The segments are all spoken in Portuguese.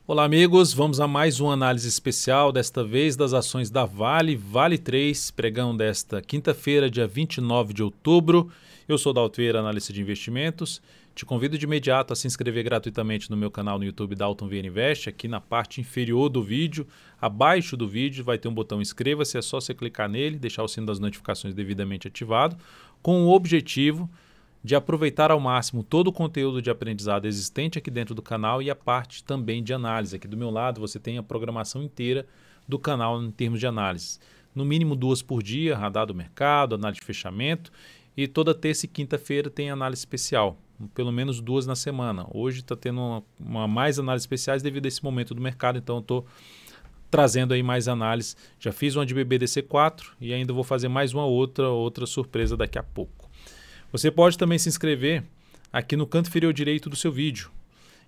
Olá amigos, vamos a mais uma análise especial, desta vez das ações da Vale 3, pregão desta quinta-feira, dia 29 de outubro. Eu sou Dalton Vieira, analista de investimentos. Te convido de imediato a se inscrever gratuitamente no meu canal no YouTube Dalton Vieira Invest. Aqui na parte inferior do vídeo, abaixo do vídeo, vai ter um botão inscreva-se, é só você clicar nele, deixar o sino das notificações devidamente ativado, com o objetivo de aproveitar ao máximo todo o conteúdo de aprendizado existente aqui dentro do canal e a parte também de análise. Aqui do meu lado você tem a programação inteira do canal em termos de análise. No mínimo 2 por dia, radar do mercado, análise de fechamento, e toda terça e quinta-feira tem análise especial, pelo menos 2 na semana. Hoje está tendo mais análises especiais devido a esse momento do mercado, então eu estou trazendo aí mais análises. Já fiz uma de BBDC4 e ainda vou fazer mais uma outra surpresa daqui a pouco. Você pode também se inscrever aqui no canto inferior direito do seu vídeo.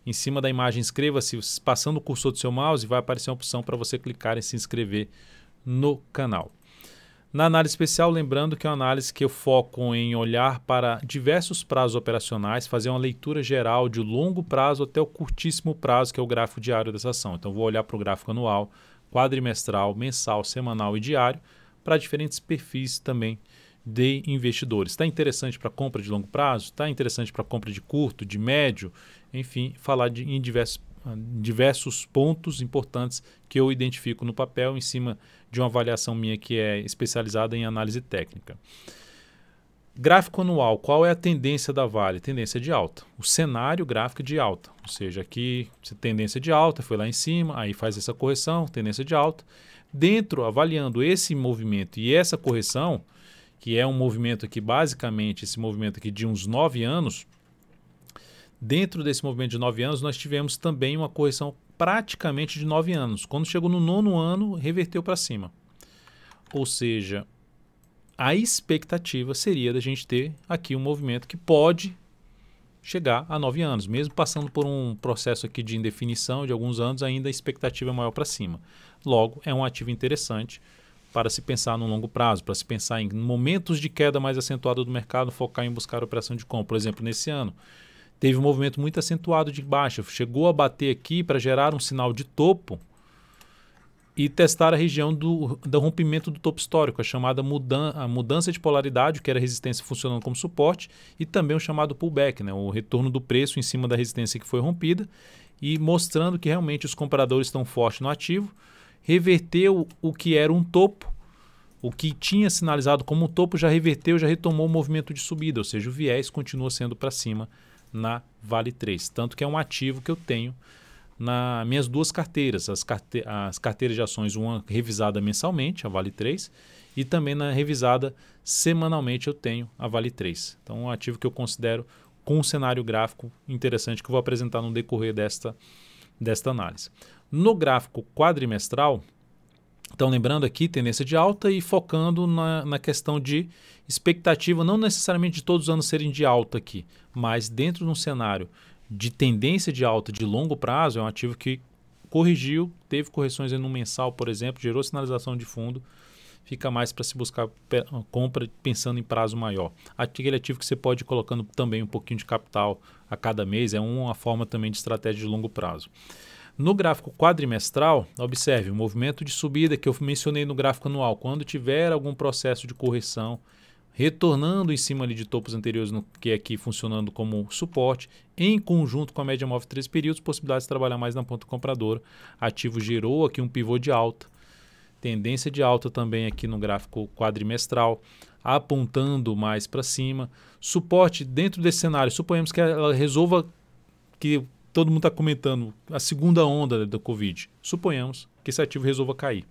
Em cima da imagem inscreva-se, passando o cursor do seu mouse vai aparecer uma opção para você clicar em se inscrever no canal. Na análise especial, lembrando que é uma análise que eu foco em olhar para diversos prazos operacionais, fazer uma leitura geral de longo prazo até o curtíssimo prazo, que é o gráfico diário dessa ação. Então vou olhar para o gráfico anual, quadrimestral, mensal, semanal e diário, para diferentes perfis também de investidores. Está interessante para compra de longo prazo? Está interessante para compra de curto, de médio? Enfim, falar em diversos pontos importantes que eu identifico no papel em cima de uma avaliação minha que é especializada em análise técnica. Gráfico anual, qual é a tendência da Vale? Tendência de alta. O cenário gráfico de alta, ou seja, aqui tendência de alta, foi lá em cima, aí faz essa correção, tendência de alta. Dentro, avaliando esse movimento e essa correção, que é um movimento aqui, basicamente, esse movimento aqui de uns 9 anos, dentro desse movimento de 9 anos, nós tivemos também uma correção praticamente de 9 anos. Quando chegou no 9º ano, reverteu para cima. Ou seja, a expectativa seria da gente ter aqui um movimento que pode chegar a 9 anos. Mesmo passando por um processo aqui de indefinição de alguns anos, ainda a expectativa é maior para cima. Logo, é um ativo interessante para se pensar no longo prazo, para se pensar em momentos de queda mais acentuada do mercado, focar em buscar operação de compra. Por exemplo, nesse ano, teve um movimento muito acentuado de baixa, chegou a bater aqui para gerar um sinal de topo e testar a região do rompimento do topo histórico, a chamada mudança de polaridade, que era resistência funcionando como suporte, e também o chamado pullback, né, o retorno do preço em cima da resistência que foi rompida, e mostrando que realmente os compradores estão fortes no ativo. Reverteu o que era um topo, o que tinha sinalizado como um topo já reverteu, já retomou o movimento de subida, ou seja, o viés continua sendo para cima na Vale 3. Tanto que é um ativo que eu tenho nas minhas duas carteiras, as carteiras de ações, uma revisada mensalmente, a Vale 3, e também na revisada semanalmente eu tenho a Vale 3. Então é um ativo que eu considero com um cenário gráfico interessante que eu vou apresentar no decorrer desta análise. No gráfico quadrimestral, então lembrando aqui, tendência de alta e focando na questão de expectativa, não necessariamente de todos os anos serem de alta aqui, mas dentro de um cenário de tendência de alta de longo prazo, é um ativo que corrigiu, teve correções no mensal, por exemplo, gerou sinalização de fundo, fica mais para se buscar compra pensando em prazo maior. Aquele ativo que você pode ir colocando também um pouquinho de capital a cada mês, é uma forma também de estratégia de longo prazo. No gráfico quadrimestral, observe o movimento de subida que eu mencionei no gráfico anual. Quando tiver algum processo de correção, retornando em cima ali de topos anteriores, que é aqui funcionando como suporte, em conjunto com a média móvel de 3 períodos, possibilidade de trabalhar mais na ponta compradora. Ativo gerou aqui um pivô de alta, tendência de alta também aqui no gráfico quadrimestral, apontando mais para cima. Suporte dentro desse cenário, suponhamos que ela resolva que todo mundo está comentando a segunda onda da Covid. Suponhamos que esse ativo resolva cair.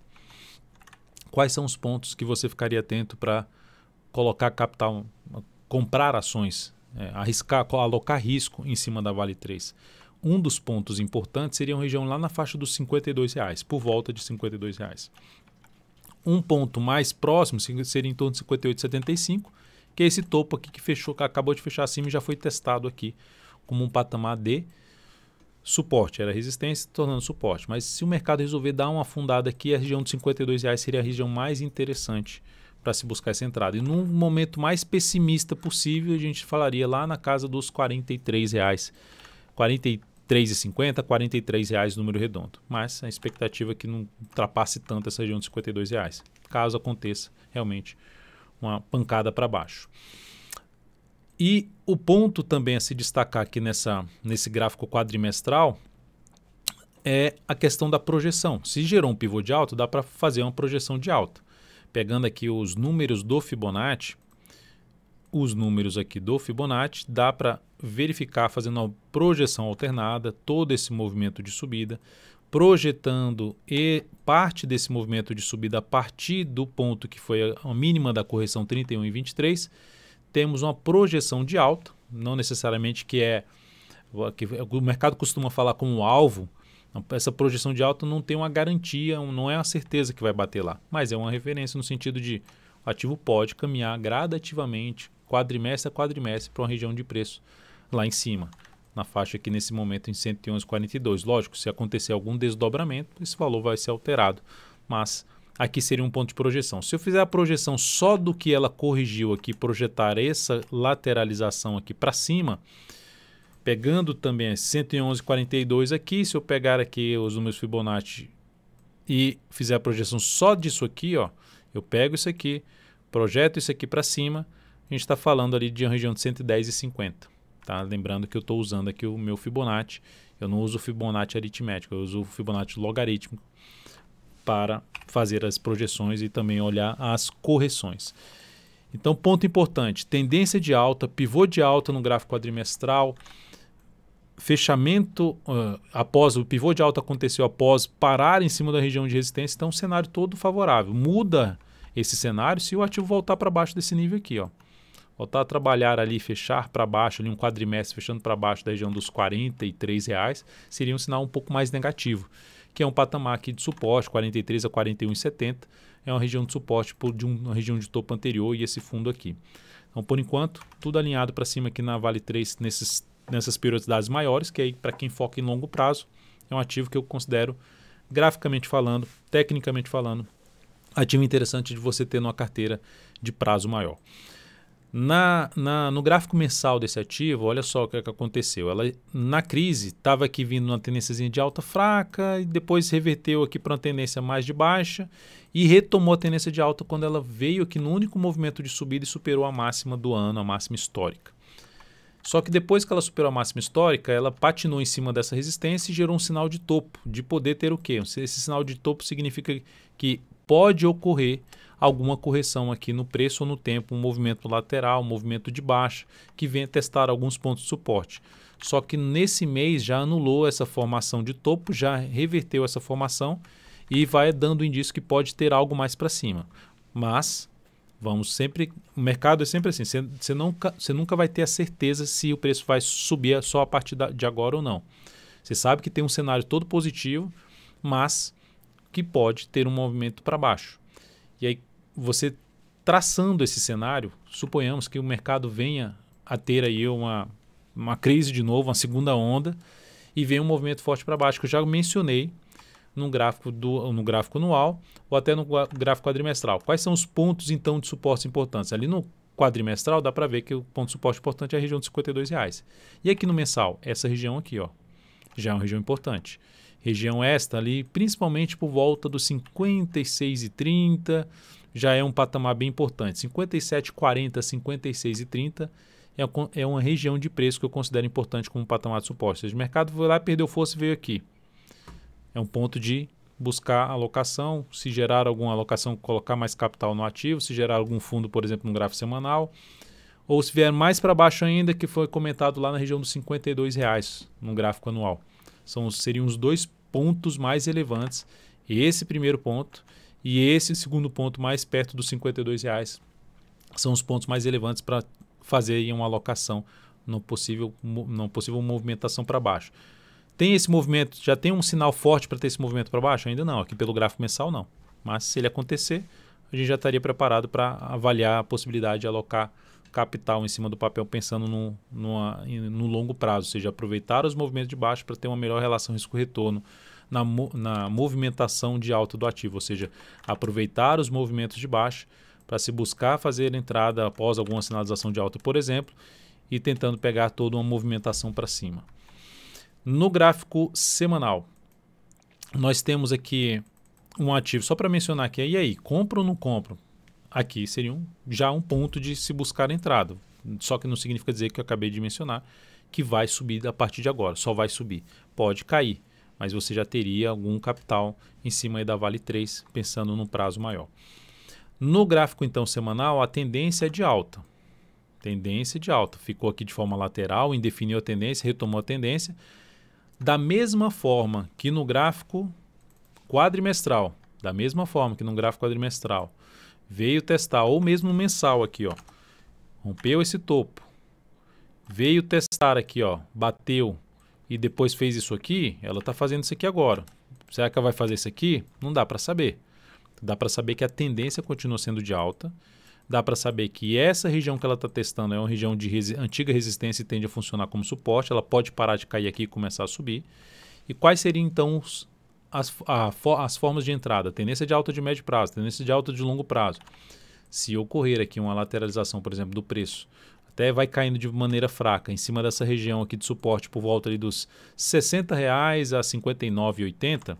Quais são os pontos que você ficaria atento para colocar capital, comprar ações, arriscar, alocar risco em cima da Vale 3? Um dos pontos importantes seria uma região lá na faixa dos R$52, por volta de R$52. Um ponto mais próximo seria em torno de 58,75, que é esse topo aqui que acabou de fechar acima e já foi testado aqui como um patamar de suporte, era resistência se tornando suporte, mas se o mercado resolver dar uma afundada aqui, a região de R$52 seria a região mais interessante para se buscar essa entrada. E num momento mais pessimista possível, a gente falaria lá na casa dos R$43, R$43,50 a R$43 número redondo. Mas a expectativa é que não ultrapasse tanto essa região de R$52, caso aconteça realmente uma pancada para baixo. E o ponto também a se destacar aqui nesse gráfico quadrimestral é a questão da projeção. Se gerou um pivô de alta, dá para fazer uma projeção de alta. Pegando aqui os números do Fibonacci, dá para verificar fazendo uma projeção alternada, todo esse movimento de subida, projetando parte desse movimento de subida a partir do ponto que foi a mínima da correção 31,23, temos uma projeção de alta, não necessariamente que o mercado costuma falar como alvo. Essa projeção de alta não tem uma garantia, não é uma certeza que vai bater lá, mas é uma referência no sentido de o ativo pode caminhar gradativamente, quadrimestre a quadrimestre, para uma região de preço lá em cima, na faixa aqui nesse momento em 111,42. Lógico, se acontecer algum desdobramento, esse valor vai ser alterado, mas aqui seria um ponto de projeção. Se eu fizer a projeção só do que ela corrigiu aqui, projetar essa lateralização aqui para cima, pegando também 111,42 aqui, se eu pegar aqui os números Fibonacci e fizer a projeção só disso aqui, ó, eu pego isso aqui, projeto isso aqui para cima, a gente está falando ali de uma região de 110,50. Tá? Lembrando que eu estou usando aqui o meu Fibonacci, eu não uso o Fibonacci aritmético, eu uso o Fibonacci logarítmico para fazer as projeções e também olhar as correções. Então, ponto importante, tendência de alta, pivô de alta no gráfico quadrimestral, fechamento após o pivô de alta aconteceu após parar em cima da região de resistência, então um cenário todo favorável. Muda esse cenário se o ativo voltar para baixo desse nível aqui, ó. Voltar a trabalhar ali, fechar para baixo, ali um quadrimestre fechando para baixo da região dos R$43, seria um sinal um pouco mais negativo, que é um patamar aqui de suporte, 43 a 41,70, é uma região de suporte de uma região de topo anterior e esse fundo aqui. Então, por enquanto, tudo alinhado para cima aqui na Vale 3 nessas periodicidades maiores, que aí para quem foca em longo prazo, é um ativo que eu considero, graficamente falando, tecnicamente falando, ativo interessante de você ter numa carteira de prazo maior. No gráfico mensal desse ativo, olha só o que aconteceu. Ela, na crise, estava aqui vindo uma tendência de alta fraca e depois reverteu aqui para uma tendência mais de baixa e retomou a tendência de alta quando ela veio aqui no único movimento de subida e superou a máxima do ano, a máxima histórica. Só que depois que ela superou a máxima histórica, ela patinou em cima dessa resistência e gerou um sinal de topo, de poder ter o quê? Esse sinal de topo significa que pode ocorrer alguma correção aqui no preço ou no tempo, um movimento lateral, um movimento de baixa, que venha testar alguns pontos de suporte. Só que nesse mês já anulou essa formação de topo, já reverteu essa formação e vai dando indício que pode ter algo mais para cima. Mas vamos sempre, o mercado é sempre assim, você nunca vai ter a certeza se o preço vai subir só a partir de agora ou não. Você sabe que tem um cenário todo positivo, mas que pode ter um movimento para baixo. E aí você traçando esse cenário, suponhamos que o mercado venha a ter aí uma crise de novo, uma segunda onda, e venha um movimento forte para baixo, que eu já mencionei no gráfico anual ou até no gráfico quadrimestral. Quais são os pontos, então, de suporte importantes? Ali no quadrimestral dá para ver que o ponto de suporte importante é a região de R$52. E aqui no mensal, essa região aqui, ó, já é uma região importante. Região esta ali, principalmente por volta dos 56,30, já é um patamar bem importante. 57,40, 56,30 é uma região de preço que eu considero importante como patamar de suporte. Ou seja, o mercado foi lá, perdeu força e veio aqui. É um ponto de buscar alocação, se gerar alguma alocação, colocar mais capital no ativo, se gerar algum fundo, por exemplo, no gráfico semanal, ou se vier mais para baixo ainda, que foi comentado lá na região dos R$52 no gráfico anual. Seriam os dois pontos mais relevantes, esse primeiro ponto e esse segundo ponto mais perto dos R$52 são os pontos mais relevantes para fazer uma alocação não possível movimentação para baixo. Tem esse movimento, já tem um sinal forte para ter esse movimento para baixo? Ainda não, aqui pelo gráfico mensal não, mas se ele acontecer, a gente já estaria preparado para avaliar a possibilidade de alocar capital em cima do papel pensando no longo prazo, ou seja, aproveitar os movimentos de baixo para ter uma melhor relação risco-retorno na movimentação de alta do ativo, ou seja, aproveitar os movimentos de baixo para se buscar fazer a entrada após alguma sinalização de alta, por exemplo, e tentando pegar toda uma movimentação para cima. No gráfico semanal, nós temos aqui um ativo, só para mencionar aqui, e aí, compro ou não compro? Aqui seria já um ponto de se buscar entrada, só que não significa dizer que eu acabei de mencionar que vai subir a partir de agora, só vai subir. Pode cair, mas você já teria algum capital em cima aí da Vale 3, pensando num prazo maior. No gráfico, então, semanal, a tendência é de alta. Tendência de alta. Ficou aqui de forma lateral, indefiniu a tendência, retomou a tendência. Da mesma forma que no gráfico quadrimestral, veio testar, ou mesmo mensal aqui, ó, rompeu esse topo, veio testar aqui, ó, bateu e depois fez isso aqui, ela está fazendo isso aqui agora. Será que ela vai fazer isso aqui? Não dá para saber. Dá para saber que a tendência continua sendo de alta. Dá para saber que essa região que ela está testando é uma região de antiga resistência e tende a funcionar como suporte. Ela pode parar de cair aqui e começar a subir. E quais seriam, então, as formas de entrada? Tendência de alta de médio prazo, tendência de alta de longo prazo. Se ocorrer aqui uma lateralização, por exemplo, do preço, até vai caindo de maneira fraca, em cima dessa região aqui de suporte por volta ali dos R$ 60 a R$ 59,80,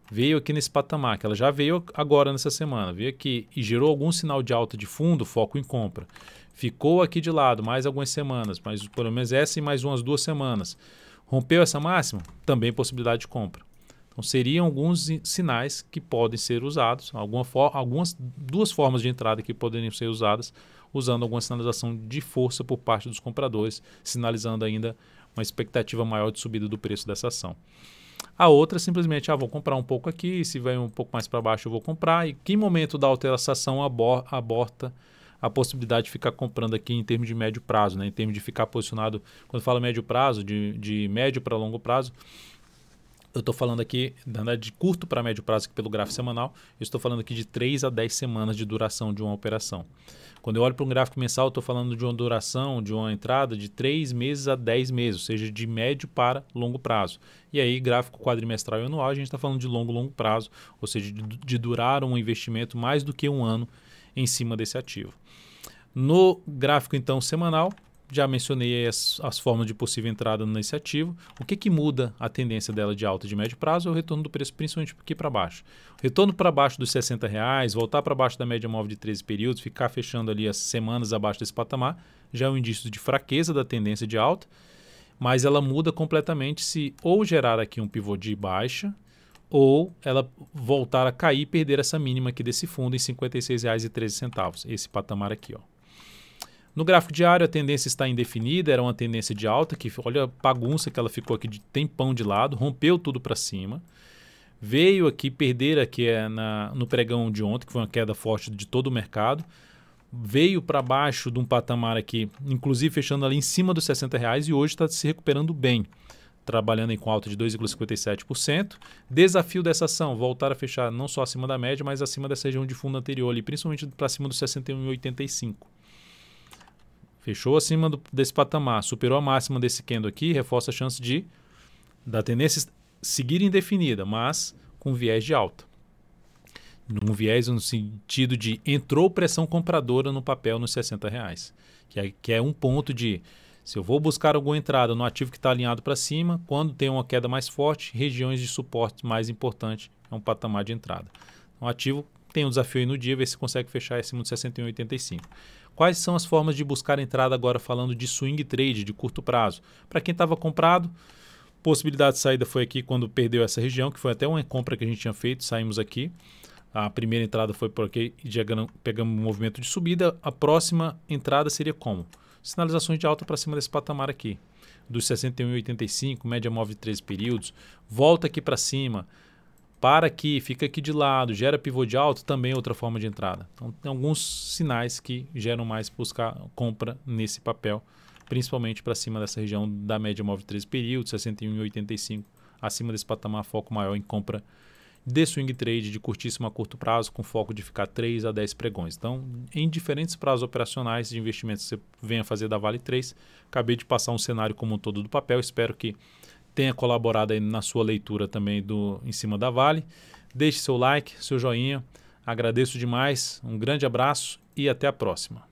veio aqui nesse patamar, que ela já veio agora nessa semana, veio aqui e gerou algum sinal de alta de fundo, foco em compra. Ficou aqui de lado mais algumas semanas, mas pelo menos essa e mais umas 2 semanas. Rompeu essa máxima? Também possibilidade de compra. Então seriam alguns sinais que podem ser usados, algumas 2 formas de entrada que poderiam ser usadas, usando alguma sinalização de força por parte dos compradores, sinalizando ainda uma expectativa maior de subida do preço dessa ação. A outra simplesmente, vou comprar um pouco aqui, se vai um pouco mais para baixo eu vou comprar. E que momento da alteração aborta a possibilidade de ficar comprando aqui em termos de médio prazo, né? Em termos de ficar posicionado, quando falo médio prazo, de médio para longo prazo, eu estou falando aqui de curto para médio prazo aqui pelo gráfico semanal, eu estou falando aqui de 3 a 10 semanas de duração de uma operação. Quando eu olho para um gráfico mensal, eu estou falando de uma duração, de uma entrada de 3 meses a 10 meses, ou seja, de médio para longo prazo. E aí, gráfico quadrimestral e anual, a gente está falando de longo prazo, ou seja, de durar um investimento mais do que um ano em cima desse ativo. No gráfico, então, semanal, já mencionei as formas de possível entrada nesse ativo. O que muda a tendência dela de alta e de médio prazo é o retorno do preço, principalmente aqui para baixo. Retorno para baixo dos R$ 60, voltar para baixo da média móvel de 13 períodos, ficar fechando ali as semanas abaixo desse patamar, já é um indício de fraqueza da tendência de alta, mas ela muda completamente se ou gerar aqui um pivô de baixa, ou ela voltar a cair e perder essa mínima aqui desse fundo em R$ 56,13, esse patamar aqui, ó. No gráfico diário, a tendência está indefinida, era uma tendência de alta, que olha a bagunça que ela ficou aqui de tempão de lado, rompeu tudo para cima, veio aqui perder aqui no pregão de ontem, que foi uma queda forte de todo o mercado, veio para baixo de um patamar aqui, inclusive fechando ali em cima dos R$ 60 e hoje está se recuperando bem, trabalhando com alta de 2,57%. Desafio dessa ação, voltar a fechar não só acima da média, mas acima dessa região de fundo anterior, ali, principalmente para cima dos 61,85. Fechou acima desse patamar, superou a máxima desse candle aqui, reforça a chance da tendência seguir indefinida, mas com viés de alta. Um viés no sentido de entrou pressão compradora no papel nos R$ 60, que é um ponto de, se eu vou buscar alguma entrada no ativo que está alinhado para cima, quando tem uma queda mais forte, regiões de suporte mais importante é um patamar de entrada. O ativo tem um desafio aí no dia, ver se consegue fechar acima de 61,85. Quais são as formas de buscar entrada agora falando de swing trade, de curto prazo? Para quem estava comprado, possibilidade de saída foi aqui quando perdeu essa região, que foi até uma compra que a gente tinha feito, saímos aqui. A primeira entrada foi por aqui, pegamos um movimento de subida. A próxima entrada seria como? Sinalizações de alta para cima desse patamar aqui, dos 61,85, média móvel de 13 períodos, volta aqui para cima, para aqui, fica aqui de lado, gera pivô de alta, também é outra forma de entrada. Então, tem alguns sinais que geram mais buscar compra nesse papel, principalmente para cima dessa região da média móvel de 13 períodos, 61,85, acima desse patamar, foco maior em compra de swing trade de curtíssimo a curto prazo, com foco de ficar 3 a 10 pregões. Então, em diferentes prazos operacionais de investimentos que você venha fazer da Vale 3, acabei de passar um cenário como um todo do papel, espero que tenha colaborado aí na sua leitura também em cima da Vale. Deixe seu like, seu joinha. Agradeço demais. Um grande abraço e até a próxima.